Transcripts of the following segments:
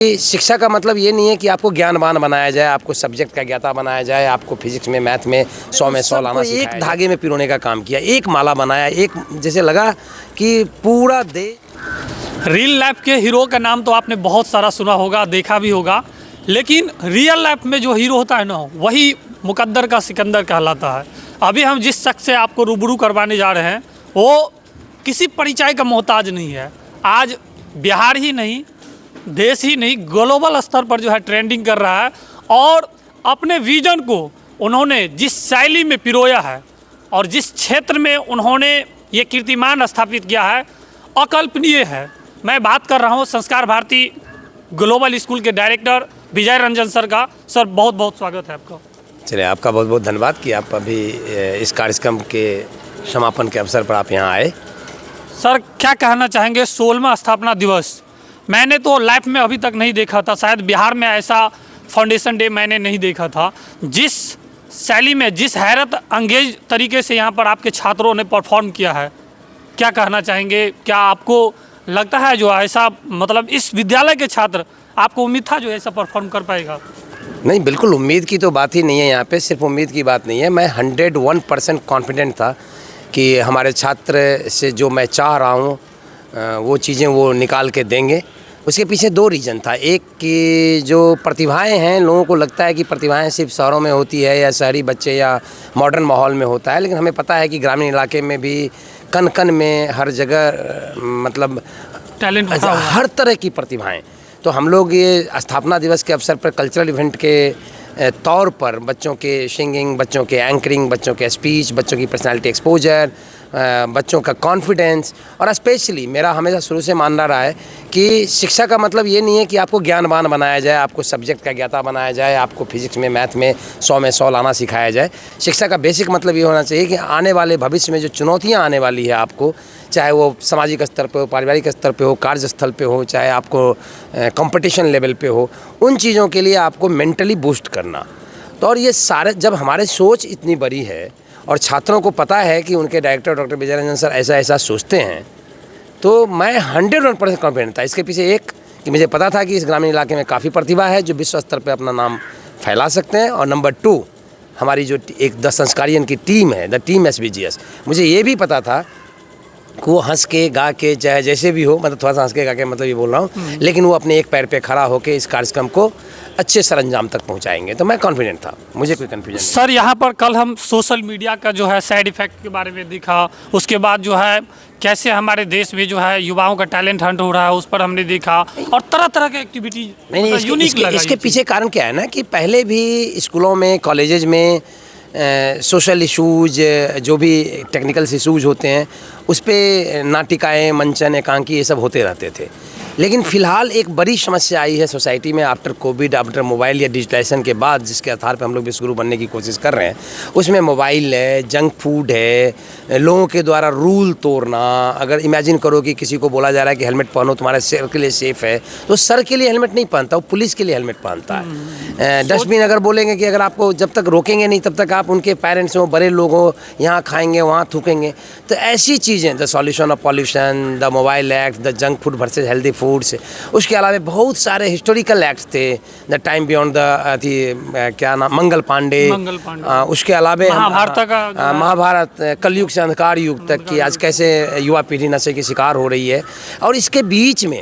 शिक्षा का मतलब ये नहीं है कि आपको ज्ञानवान बनाया जाए, आपको सब्जेक्ट का ज्ञाता बनाया जाए, आपको फिजिक्स में मैथ में 100 में 100 लाना सिखाया जाए। एक धागे में पिरोने का काम किया, एक माला बनाया, एक जैसे लगा कि पूरा देश। रियल लाइफ के हीरो का नाम तो आपने बहुत सारा सुना होगा, देखा भी होगा, लेकिन रियल लाइफ में जो हीरो होता है ना, वही मुकद्दर का सिकंदर कहलाता है। अभी हम जिस शख्स से आपको रूबरू करवाने जा रहे हैं वो किसी परिचय का मोहताज नहीं है। आज बिहार ही नहीं, देश ही नहीं, ग्लोबल स्तर पर जो है ट्रेंडिंग कर रहा है और अपने विजन को उन्होंने जिस शैली में पिरोया है और जिस क्षेत्र में उन्होंने ये कीर्तिमान स्थापित किया है, अकल्पनीय है। मैं बात कर रहा हूँ संस्कार भारती ग्लोबल स्कूल के डायरेक्टर विजय रंजन सर का। सर बहुत बहुत स्वागत है आपका। चलिए, आपका बहुत बहुत धन्यवाद कि आप अभी इस कार्यक्रम के समापन के अवसर पर आप यहाँ आए। सर क्या कहना चाहेंगे 16वां स्थापना दिवस? मैंने तो लाइफ में अभी तक नहीं देखा था, शायद बिहार में ऐसा फाउंडेशन डे मैंने नहीं देखा था। जिस शैली में, जिस हैरत अंगेज तरीके से यहाँ पर आपके छात्रों ने परफॉर्म किया है, क्या कहना चाहेंगे? क्या आपको लगता है जो ऐसा, मतलब इस विद्यालय के छात्र, आपको उम्मीद था जो ऐसा परफॉर्म कर पाएगा? नहीं, बिल्कुल उम्मीद की तो बात ही नहीं है यहाँ पे, सिर्फ उम्मीद की बात नहीं है। मैं 101% कॉन्फिडेंट था कि हमारे छात्र से जो मैं चाह रहा हूँ वो चीज़ें वो निकाल के देंगे। उसके पीछे दो रीज़न था। एक कि जो प्रतिभाएं हैं, लोगों को लगता है कि प्रतिभाएं सिर्फ शहरों में होती है या शहरी बच्चे या मॉडर्न माहौल में होता है, लेकिन हमें पता है कि ग्रामीण इलाके में भी कन कन में हर जगह मतलब टैलेंट हर तरह की प्रतिभाएं। तो हम लोग ये स्थापना दिवस के अवसर पर कल्चरल इवेंट के तौर पर बच्चों के सिंगिंग, बच्चों के एंकरिंग, बच्चों के स्पीच, बच्चों की पर्सनालिटी एक्सपोजर, बच्चों का कॉन्फिडेंस, और स्पेशली मेरा हमेशा शुरू से मानना रहा है कि शिक्षा का मतलब ये नहीं है कि आपको ज्ञानवान बनाया जाए, आपको सब्जेक्ट का ज्ञाता बनाया जाए, आपको फिजिक्स में मैथ में 100 में 100 लाना सिखाया जाए। शिक्षा का बेसिक मतलब ये होना चाहिए कि आने वाले भविष्य में जो चुनौतियाँ आने वाली है आपको, चाहे वो सामाजिक स्तर पे हो, पारिवारिक स्तर पे हो, कार्यस्थल पे हो, चाहे आपको कंपटीशन लेवल पे हो, उन चीज़ों के लिए आपको मेंटली बूस्ट करना। तो और ये सारे, जब हमारे सोच इतनी बड़ी है और छात्रों को पता है कि उनके डायरेक्टर डॉक्टर विजय रंजन सर ऐसा ऐसा सोचते हैं, तो मैं 101% कॉन्फिडेंट था। इसके पीछे एक कि मुझे पता था कि इस ग्रामीण इलाके में काफ़ी प्रतिभा है जो विश्व स्तर पे अपना नाम फैला सकते हैं, और नंबर 2 हमारी जो एक 10 संस्कारियन की टीम है, द टीम SBGS, मुझे ये भी पता था कि वो हंस के गा के, चाहे जैसे भी हो, मतलब थोड़ा सा हंस के गा के मतलब ये बोल रहा हूँ, लेकिन वो अपने एक पैर पे खड़ा होकर इस कार्यक्रम को अच्छे सरंजाम तक पहुंचाएंगे। तो मैं कॉन्फिडेंट था, मुझे कोई कन्फ्यूजन नहीं। सर यहाँ पर कल हम सोशल मीडिया का जो है साइड इफ़ेक्ट के बारे में देखा, उसके बाद जो है कैसे हमारे देश में जो है युवाओं का टैलेंट हंट हो रहा है, उस पर हमने देखा, और तरह तरह के एक्टिविटी यूनिक लगा। इसके पीछे कारण क्या है ना कि पहले भी स्कूलों में, कॉलेजेस में सोशल इशूज, जो भी टेक्निकल इशूज होते हैं, उस पर नाटिकाएँ, मंचन, एकांकी, ये सब होते रहते थे। लेकिन फ़िलहाल एक बड़ी समस्या आई है सोसाइटी में आफ्टर कोविड, आफ्टर मोबाइल या डिजिटाइजेशन के बाद, जिसके आधार पर हम लोग विश्वगुरु बनने की कोशिश कर रहे हैं। उसमें मोबाइल है, जंक फूड है, लोगों के द्वारा रूल तोड़ना। अगर इमेजिन करो कि किसी को बोला जा रहा है कि हेलमेट पहनो, तुम्हारे सर के लिए सेफ़ है, तो सर के लिए हेलमेट नहीं पहनता, वो पुलिस के लिए हेलमेट पहनता है। डस्टबिन अगर बोलेंगे कि अगर आपको जब तक रोकेंगे नहीं तब तक आप उनके पेरेंट्स हो, बड़े लोग हो, यहाँ खाएंगे वहाँ थूकेंगे। तो ऐसी चीज़ें, the solution of pollution, the mobile act, the junk food versus healthy foods, उसके अलावा बहुत सारे हिस्टोरिकल एक्ट्स थे, द टाइम बियॉन्ड द क्या नाम, मंगल पांडे, उसके अलावा महाभारत, कलयुग से अंधकार युग तक की आज कैसे युवा पीढ़ी नशे की शिकार हो रही है। और इसके बीच में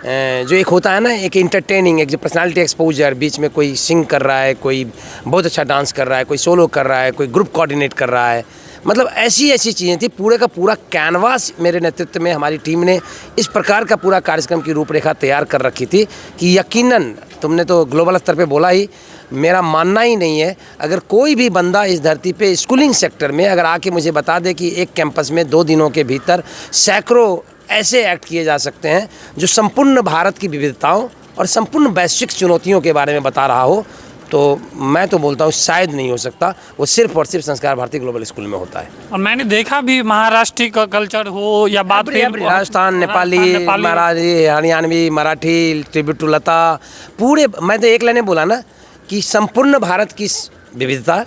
जो एक होता है ना, एक इंटरटेनिंग, एक जो पर्सनालिटी एक्सपोजर, बीच में कोई सिंग कर रहा है, कोई बहुत अच्छा डांस कर रहा है, कोई सोलो कर रहा है, कोई ग्रुप कोऑर्डिनेट कर रहा है, मतलब ऐसी ऐसी चीज़ें थी। पूरे का पूरा कैनवास मेरे नेतृत्व में हमारी टीम ने इस प्रकार का पूरा कार्यक्रम की रूपरेखा तैयार कर रखी थी कि यकीनन, तुमने तो ग्लोबल स्तर पे बोला ही, मेरा मानना ही नहीं है, अगर कोई भी बंदा इस धरती पे स्कूलिंग सेक्टर में अगर आके मुझे बता दे कि एक कैंपस में 2 दिनों के भीतर सैकड़ों ऐसे एक्ट किए जा सकते हैं जो संपूर्ण भारत की विविधताओं और संपूर्ण वैश्विक चुनौतियों के बारे में बता रहा हो, तो मैं तो बोलता हूँ शायद नहीं हो सकता। वो सिर्फ और सिर्फ संस्कार भारती ग्लोबल स्कूल में होता है। और मैंने देखा भी, महाराष्ट्र का कल्चर हो या बात राजस्थान, नेपाली, मराठी, हरियाणवी, मराठी, ट्रिब्यूट टू लता, पूरे, मैं तो एक लाइन बोला ना कि संपूर्ण भारत की विविधता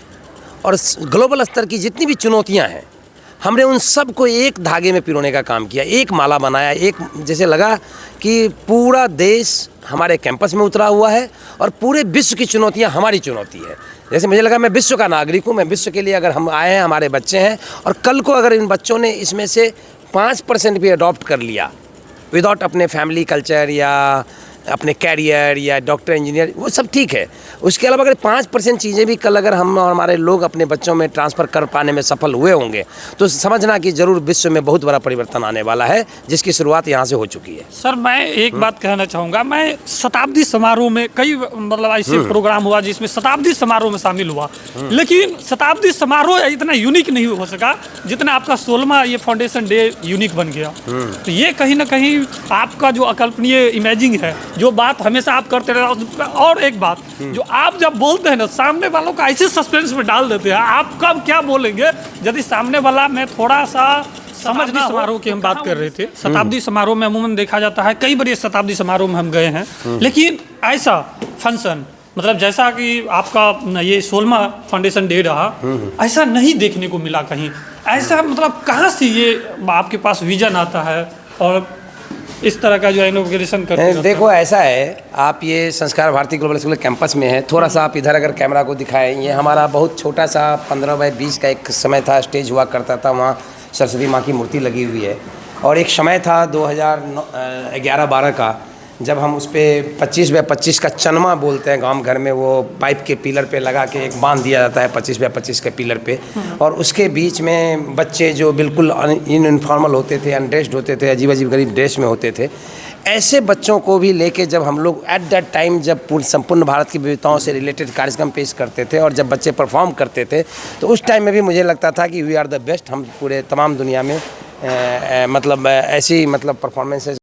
और ग्लोबल स्तर की जितनी भी चुनौतियाँ हैं, हमने उन सबको एक धागे में पिरोने का काम किया, एक माला बनाया, एक जैसे लगा कि पूरा देश हमारे कैंपस में उतरा हुआ है और पूरे विश्व की चुनौतियां हमारी चुनौती है। जैसे मुझे लगा मैं विश्व का नागरिक हूँ, मैं विश्व के लिए अगर हम आए हैं, हमारे बच्चे हैं, और कल को अगर इन बच्चों ने इसमें से 5% भी अडॉप्ट कर लिया विदाउट अपने फैमिली कल्चर या अपने कैरियर या डॉक्टर इंजीनियर, वो सब ठीक है। उसके अलावा अगर 5% चीज़ें भी कल अगर हम और हमारे लोग अपने बच्चों में ट्रांसफ़र कर पाने में सफल हुए होंगे तो समझना कि ज़रूर विश्व में बहुत बड़ा परिवर्तन आने वाला है, जिसकी शुरुआत यहाँ से हो चुकी है। सर मैं एक बात कहना चाहूँगा, मैं शताब्दी समारोह में कई मतलब ऐसे प्रोग्राम हुआ जिसमें शताब्दी समारोह में शामिल हुआ, लेकिन शताब्दी समारोह इतना यूनिक नहीं हो सका जितना आपका 16वां ये फाउंडेशन डे यूनिक बन गया। तो ये कहीं ना कहीं आपका जो अकल्पनीय इमेजिंग है, जो बात हमेशा आप करते रहे, और एक बात जो आप जब बोलते हैं ना सामने वालों को ऐसे सस्पेंस में डाल देते हैं, आप कब क्या बोलेंगे यदि सामने वाला में थोड़ा सा समझना। समारोह की हम बात कर रहे थे, शताब्दी समारोह में अमूमन देखा जाता है, कई बड़े शताब्दी समारोह में हम गए हैं, लेकिन ऐसा फंक्शन मतलब जैसा कि आपका ये 16वां फाउंडेशन डे रहा, ऐसा नहीं देखने को मिला कहीं। ऐसा मतलब कहाँ से ये आपके पास विजन आता है और इस तरह का जो इनोवेशन करते हैं? देखो ऐसा है, आप ये संस्कार भारती ग्लोबल स्कूल कैंपस में है, थोड़ा सा आप इधर अगर कैमरा को दिखाएं, ये हमारा बहुत छोटा सा 15 बाय 20 का एक समय था, स्टेज हुआ करता था, वहाँ सरस्वती माँ की मूर्ति लगी हुई है। और एक समय था 2011-12 का, जब हम उस पर 25 बाय 25 का चनमा बोलते हैं गांव घर में, वो पाइप के पिलर पे लगा के एक बांध दिया जाता है 25 बाय 25 के पिलर पे, और उसके बीच में बच्चे जो बिल्कुल इनफॉर्मल होते थे, अनड्रेस्ड होते थे, अजीब अजीब गरीब ड्रेस में होते थे, ऐसे बच्चों को भी लेके जब हम लोग एट दैट टाइम जब संपूर्ण भारत की विविधताओं से रिलेटेड कार्यक्रम पेश करते थे और जब बच्चे परफॉर्म करते थे, तो उस टाइम में भी मुझे लगता था कि वी आर द बेस्ट, हम पूरे तमाम दुनिया में मतलब ऐसी मतलब परफॉर्मेंसेज